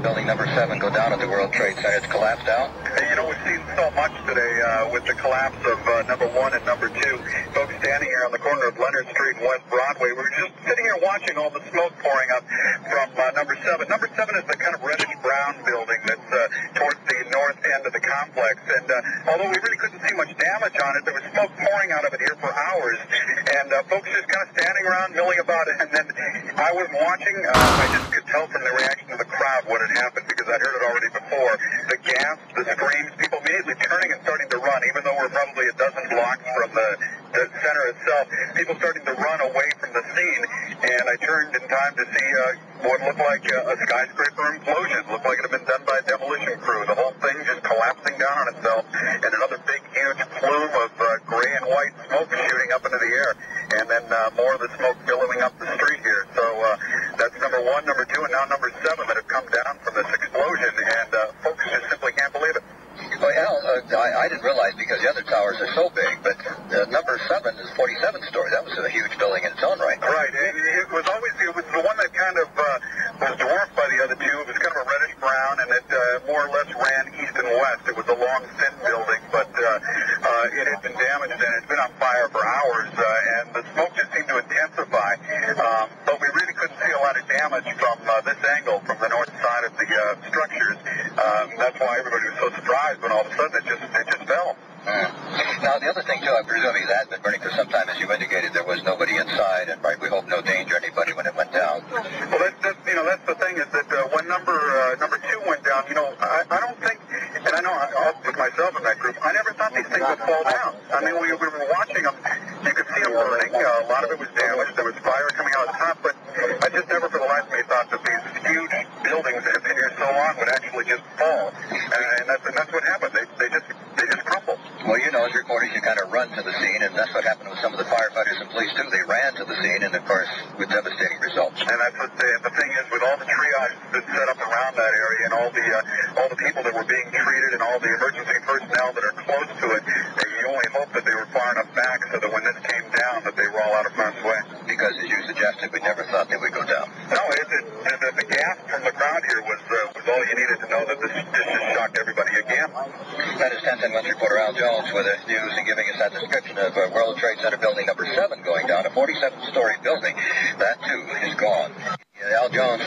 building number 7 go down at the World Trade Center. It's collapsed out. You know, we've seen so much today with the collapse of number 1 and number 2. Folks standing here on the corner of Leonard Street and West Broadway. We're just sitting here watching all the smoke pouring up from number 7. Number 7 is the kind of reddish-brown building that's towards the north end of the complex. And although we really couldn't see much damage on it, there was smoke pouring out of it here for hours. And folks just kind of standing around milling about it. And then I was watching. I just could tell from the reaction of the crowd what had happened because I'd heard it already before. The gasps, the screams, people immediately turning and starting to run, even though we're probably a dozen blocks from the center itself. People starting to run away from the scene. And I turned in time to see what looked like a skyscraper implosion. Looked like it had been done by a demolition crew. The whole thing just collapsing down on itself. And another big, huge plume of gray and white smoke shooting up into the air. And then more of the smoke billowing up the street here. So that's number 1, number 2, and now number 7 that have come down from this explosion. And folks just simply can't believe it. Well, Al, I didn't realize because the other towers are so big, but number 7 is 47 stories. That was a huge building in its own right. Right. It was the one that kind of was dwarfed by the other two. It was kind of a reddish brown, and it more or less ran east and west. It was a long, thin building, but it had been damaged, and it's been on fire for hours, and the smoke just seemed to intensify. But we really couldn't see a lot of damage from this angle, from the north side of the structures. That's why everybody was so surprised when all of a sudden it just fell. Now, the other thing, too, I'm presuming that had been burning for some time. As you indicated, there was nobody inside, and we hope no danger to anybody when it went down. Well, that's the thing is that when number 2 went down, I don't think, and I know with myself in that group, I never thought these things would fall down. I mean, we were watching them. You could see them burning. A lot of it was damaged. There was fire coming out of the top, but I just never for the life of me thought that these huge buildings that have been here so long would actually just fall. And that's what happened. They just crumbled. Well, as reporters, you kind of run to the scene, and that's what happened with some of the firefighters and police, too. They ran to the scene, and, of course, with devastating results. And that's what the thing is, with all the triage that's set up around that area and all the people that were being treated and all the emergency personnel that are close to it, you only hope that they were far enough back so that when this came down, that they were all out of harm's way. Because, as you suggested, we never thought they would go down. No, the gasp from the crowd here was all you needed to know that this just shocked everybody again. That is 1010 West reporter Al Jones with the news and giving us that description of World Trade Center building number 7 going down, a 47-story building. That, too, is gone. Al Jones.